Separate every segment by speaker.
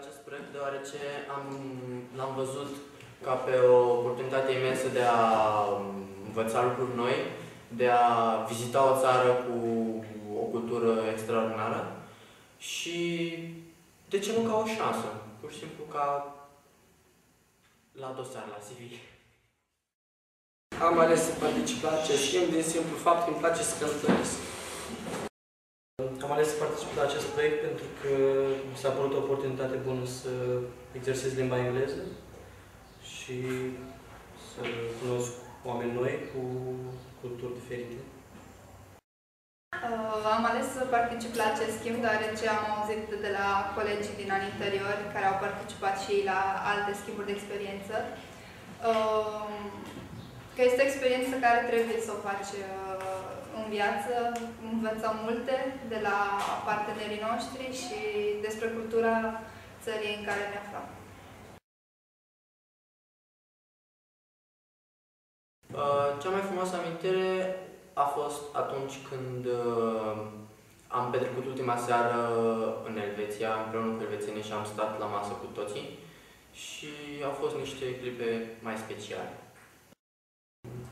Speaker 1: acest proiect deoarece l-am văzut ca pe o oportunitate imensă de a învăța lucruri noi, de a vizita o țară cu o cultură extraordinară și, de ce nu, ca o șansă, pur și simplu ca la dosar, la CV.
Speaker 2: Am ales să particip la acest schimb din simplu fapt că îmi place să călătoresc.
Speaker 3: Am ales să particip la acest proiect pentru că mi s-a părut o oportunitate bună să exersez limba engleză și să cunosc oameni noi cu culturi diferite.
Speaker 4: Am ales să particip la acest schimb deoarece am auzit de la colegii din anii anteriori care au participat și la alte schimburi de experiență că este o experiență care trebuie să o faci în viață. Învățăm multe de la partenerii noștri și despre cultura țării în care ne aflăm.
Speaker 1: Cea mai frumoasă amintire a fost atunci când am petrecut ultima seară în Elveția, împreună cu elvețienii, și am stat la masă cu toții și au fost niște clipe mai speciale.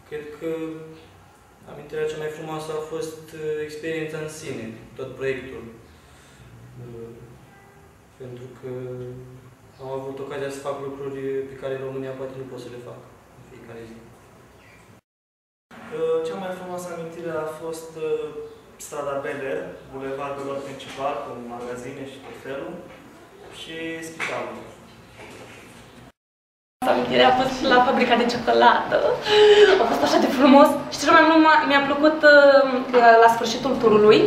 Speaker 3: Cred că amintirea cea mai frumoasă a fost experiența în sine, tot proiectul. Pentru că am avut ocazia să fac lucruri pe care în România poate nu pot să le fac în fiecare zi.
Speaker 5: Cea mai frumoasă amintire a fost strada Beler, bulevardul lor principal, cu magazine și tot felul, și spitalul.
Speaker 6: Amintirea a fost la fabrica de ciocolată. A fost așa de frumos și cel mai mult mi-a plăcut că la sfârșitul turului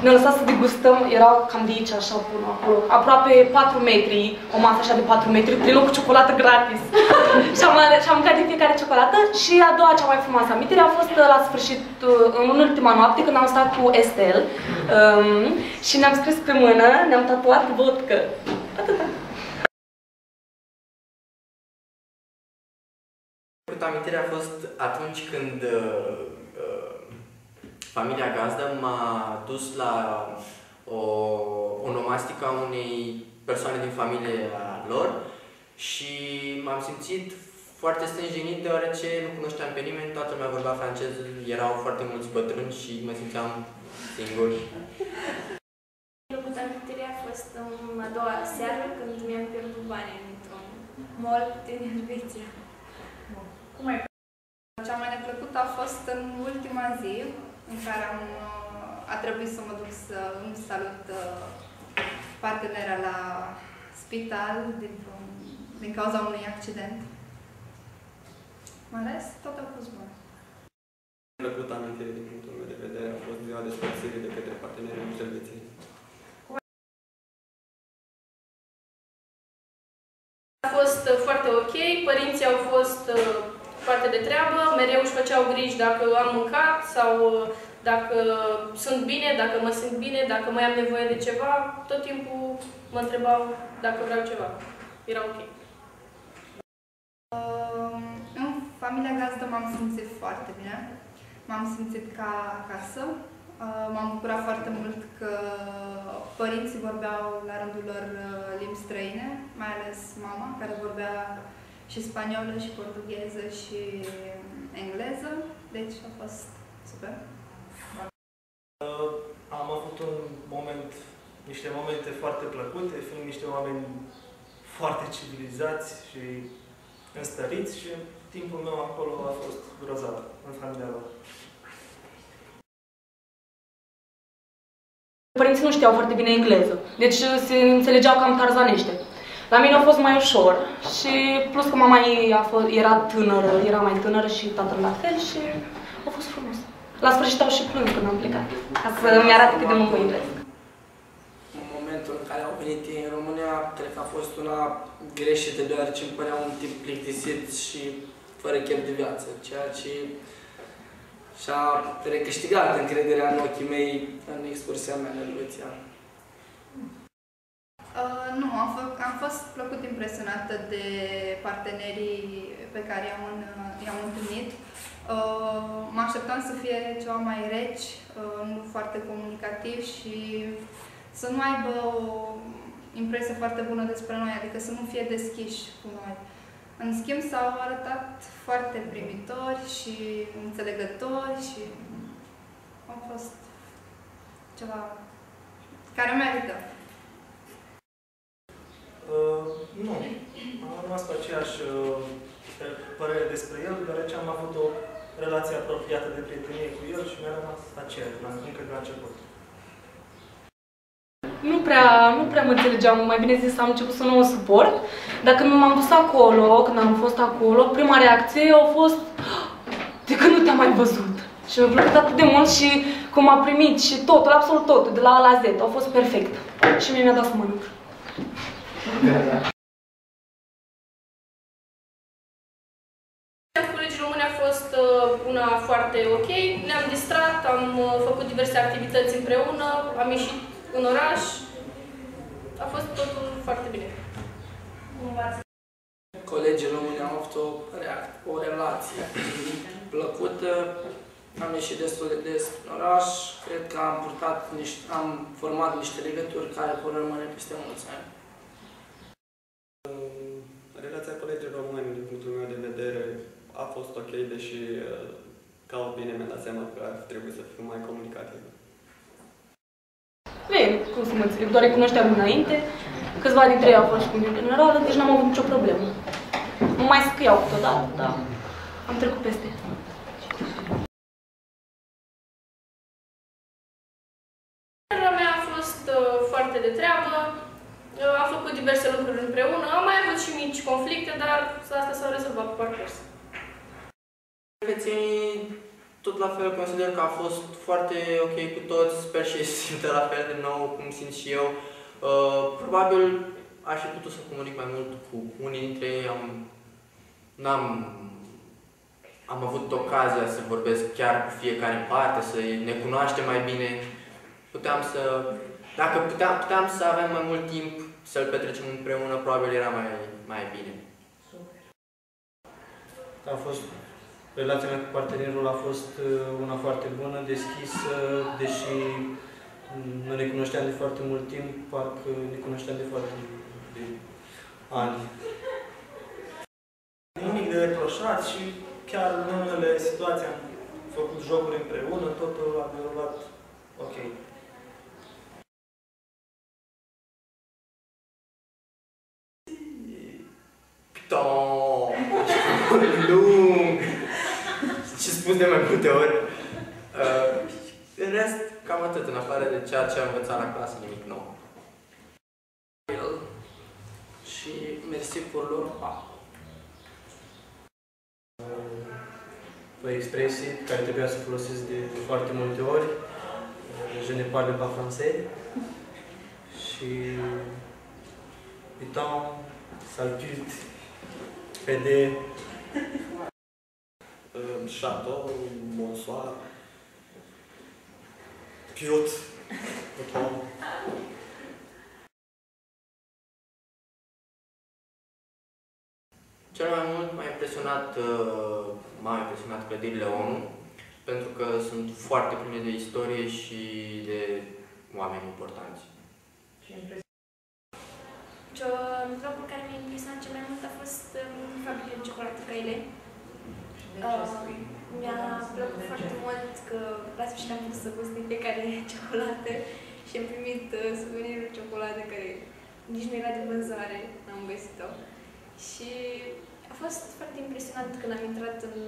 Speaker 6: ne-au lăsat să degustăm, erau cam de aici, așa, până acolo, aproape 4 metri, o masă așa de 4 metri, plină cu ciocolată gratis. Și am mâncat din fiecare ciocolată și a doua cea mai frumoasă amintire a fost la sfârșit, în ultima noapte, când am stat cu Estel și ne-am scris pe mână, ne-am tatuat vodcă. Atâta.
Speaker 1: Amintirea a fost atunci când familia gazdă m-a dus la o onomastică a unei persoane din familia lor și m-am simțit foarte stânjenit deoarece nu cunoșteam pe nimeni, toată lumea vorbea franceză, erau foarte mulți bătrâni și mă simțeam singur.
Speaker 7: Amintirea a fost a doua seară când mi-am pierdut bani într-un mall din Elveția.
Speaker 4: Cea mai neplăcută a fost în ultima zi, în care a trebuit să mă duc să îmi salut partenera la spital din cauza unui accident. Mai ales, tot a fost bun.
Speaker 2: Plăcută amintire din punctul meu de vedere a fost ziua despărțirii de către partenerii noștri elvețieni.
Speaker 8: A fost foarte ok, părinții au fost foarte de treabă, mereu își făceau griji dacă am mâncat sau dacă sunt bine, dacă mă simt bine, dacă mai am nevoie de ceva, tot timpul mă întrebau dacă vreau ceva. Era ok.
Speaker 4: În familia gazdă m-am simțit foarte bine. M-am simțit ca acasă. M-am bucurat foarte mult că părinții vorbeau la rândul lor limbi străine, mai ales mama, care vorbea și spaniolă, și portugheză, și engleză. Deci a fost super.
Speaker 5: Am avut niște momente foarte plăcute, fiind niște oameni foarte civilizați și înstăriți și timpul meu acolo a fost grozav, în familia lor.
Speaker 6: Părinții nu știau foarte bine engleză, deci se înțelegeau cam tarzanește. La mine a fost mai ușor și plus că mama ei era mai tânără și tatăl la fel și a fost frumos. La sfârșit au și plâns când am plecat, ca să-mi arate cât de mult mă iubesc.
Speaker 2: În momentul în care au venit ei în România, cred că a fost una greșită, deoarece îmi părea un tip plictisit și fără chef de viață, ceea ce și-a recâștigat încrederea în ochii mei în excursia mea în Elveția.
Speaker 4: Nu, am fost plăcut impresionată de partenerii pe care i-am întâlnit. Mă așteptam să fie ceva mai reci, nu foarte comunicativ și să nu aibă impresie foarte bună despre noi, adică să nu fie deschiși cu noi. În schimb, s-au arătat foarte primitori și înțelegători și au fost ceva care merită.
Speaker 5: Nu. Am rămas cu aceeași părere despre el, deoarece am avut o relație apropiată de prietenie cu el și mi-a rămas aceeași, încă de la început.
Speaker 6: Nu prea mă înțelegeam, mai bine zis, am început să nu o suport, dar când m-am dus acolo, când am fost acolo, prima reacție a fost de când nu te-am mai văzut. Și mi-a plăcut atât de mult și cum m-a primit și totul, absolut totul, de la A la Z, a fost perfect. Și mie mi-a dat să mănânc.
Speaker 8: Colegii români a fost una foarte ok, ne-am distrat, am făcut diverse activități împreună, am ieșit în oraș, a fost totul foarte bine.
Speaker 2: Colegii români au avut o relație plăcută, am ieșit destul de des în oraș, cred că am format niște legături care vor rămâne peste mulți ani.
Speaker 9: Relația colegii români, din punctul meu de vedere, a fost ok, deși ca bine mi-am dat seama că ar trebui să fiu mai comunicativ.
Speaker 6: Bine, cum să mă înțeleg, doar îi cunoșteam înainte, câțiva dintre ei au fost și cu mine generală, deci n-am avut nicio problemă. Mă mai scriau câteodată, dar am trecut peste.
Speaker 8: Treaba mea a fost foarte de treabă, am făcut diverse lucruri împreună, am mai avut și mici conflicte, dar asta s-a rezolvat pe parcurs.
Speaker 1: Elvețienii, tot la fel, consider că a fost foarte ok cu toți, sper și ei simtă la fel de nou cum simt și eu. Probabil aș fi putut să comunic mai mult cu unii dintre ei, am avut ocazia să vorbesc chiar cu fiecare în parte, să ne cunoaștem mai bine. Dacă puteam să avem mai mult timp să-l petrecem împreună, probabil era mai bine.
Speaker 3: Relația mea cu partenerul a fost una foarte bună, deschisă, deși nu ne cunoșteam de foarte mult timp, parcă ne cunoșteam de foarte de ani.
Speaker 5: Nimic de reproșat și chiar în unele situații am făcut jocuri împreună, totul a derulat ok.
Speaker 1: Lung și spus de mai multe ori. În rest, cam atât, în afară de ceea ce am învățat la clasă, nimic nou.
Speaker 2: Și mersi pour leur pas.
Speaker 3: O expresie care trebuia să folosesc de foarte multe ori. Je ne parle pas français. Și putain, sale pute, fede.
Speaker 9: Chateau, bonsoir, pute, putain.
Speaker 1: Cel mai mult m-a impresionat clădirile ONU, pentru că sunt foarte pline de istorie și de oameni importanți.
Speaker 7: Locul care mi-a impresionat cel mai mult a fost fabrica de ciocolată Căile. Mi-a plăcut foarte mult că la sfârșit am putut să gust din fiecare ciocolată și am primit suvenirul ciocolată care nici nu era de vânzare, n-am găsit-o. Și a fost foarte impresionant când am intrat în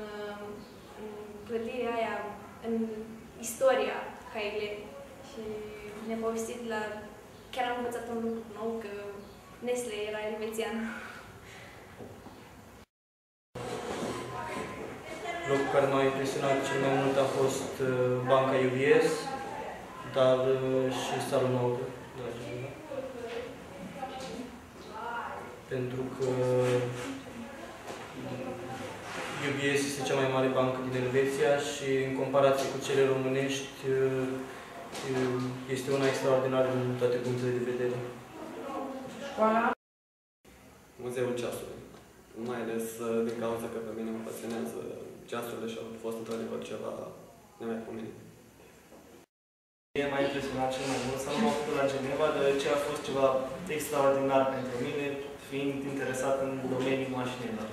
Speaker 7: clădirea aia, în istoria Căile și ne-a povestit chiar am învățat un lucru nou, că Nestle era elvețian.
Speaker 3: Locul care m-a impresionat cel mai mult a fost banca UBS, dar și salul nou de la Geneva. Pentru că UBS este cea mai mare bancă din Elveția și în comparație cu cele românești este una extraordinară din toate punctele de vedere.
Speaker 9: Muzeul ceasului. Mai ales din cauza că pe mine mă pasionează ceasurile și au fost într-adevăr ceva nemaipomenit.
Speaker 5: M-a impresionat cel mai mult să nu mă făcut la Geneva, deoarece a fost ceva extraordinar pentru mine, fiind interesat în domeniul mașinilor.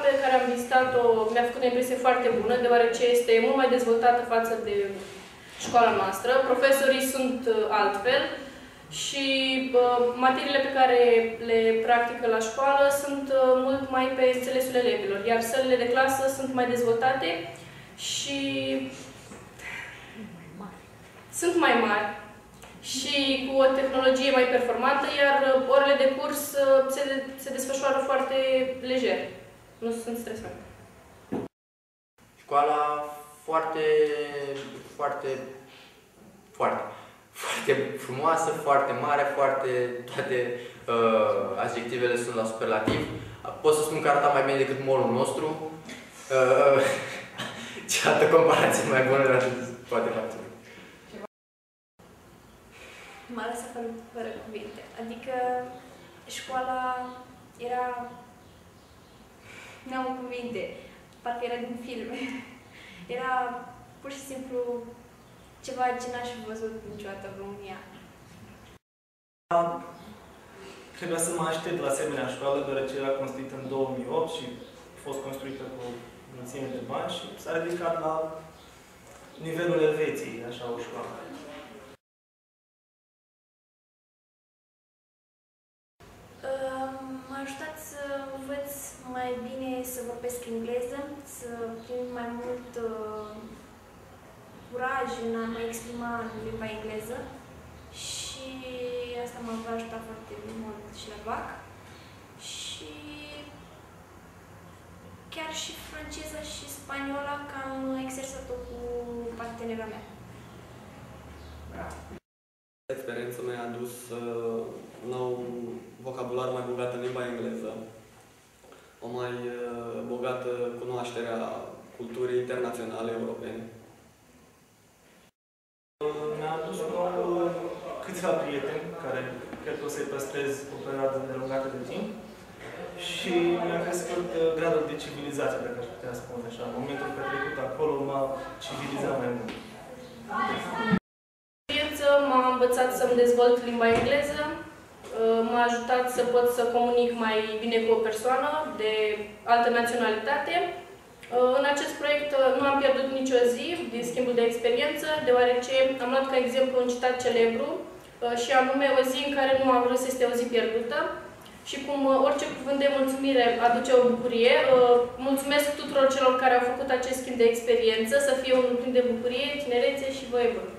Speaker 8: Pe care am vizitat-o mi-a făcut o impresie foarte bună, deoarece este mult mai dezvoltată față de școala noastră. Profesorii sunt altfel și materiile pe care le practică la școală sunt mult mai pe înțelesul elevilor, iar sălile de clasă sunt mai dezvoltate și sunt mai mari și cu o tehnologie mai performantă, iar orele de curs se desfășoară foarte lejer. Nu sunt stresante.
Speaker 1: Școala foarte frumoasă, foarte mare, toate adjectivele sunt la superlativ. Pot să spun că arăta mai bine decât mall-ul nostru. Ce altă comparație mai bună de atât poate face.
Speaker 7: M-a lăsat fără cuvinte. Adică școala era... N-am cuvinte. Parcă era din filme. Era pur și simplu ceva ce n-aș fi văzut niciodată în România.
Speaker 5: Trebuia să mă aștept la asemenea școală, deoarece era construită în 2008 și a fost construită cu mulțime de bani și s-a ridicat la nivelul Elveției, așa o școală.
Speaker 7: M-a ajutat să învăț mai bine să vorbesc engleză, să prind mai mult curaj în a mă exprima în limba engleză și asta m-a ajutat foarte mult și la BAC. Și chiar și franceza și spaniola, că am exersat-o cu partenera mea.
Speaker 9: Experiența mea a adus un vocabular mai bogat în limba engleză, o mai bogată cunoaștere a culturii internaționale europene.
Speaker 5: Mi-a adus câțiva prieteni care cred că o să-i păstrez o perioadă îndelungată de timp și mi-a crescut gradul de civilizație, dacă aș putea spune așa. În momentul petrecut acolo m-a civilizat mai mult.
Speaker 8: M-a învățat să-mi dezvolt limba engleză, m-a ajutat să pot să comunic mai bine cu o persoană de altă naționalitate. În acest proiect nu am pierdut nicio zi din schimbul de experiență, deoarece am luat ca exemplu un citat celebru și anume o zi în care nu am râs este o zi pierdută. Și cum orice cuvânt de mulțumire aduce o bucurie, mulțumesc tuturor celor care au făcut acest schimb de experiență, să fie unul plin de bucurie, tinerețe și voie bună.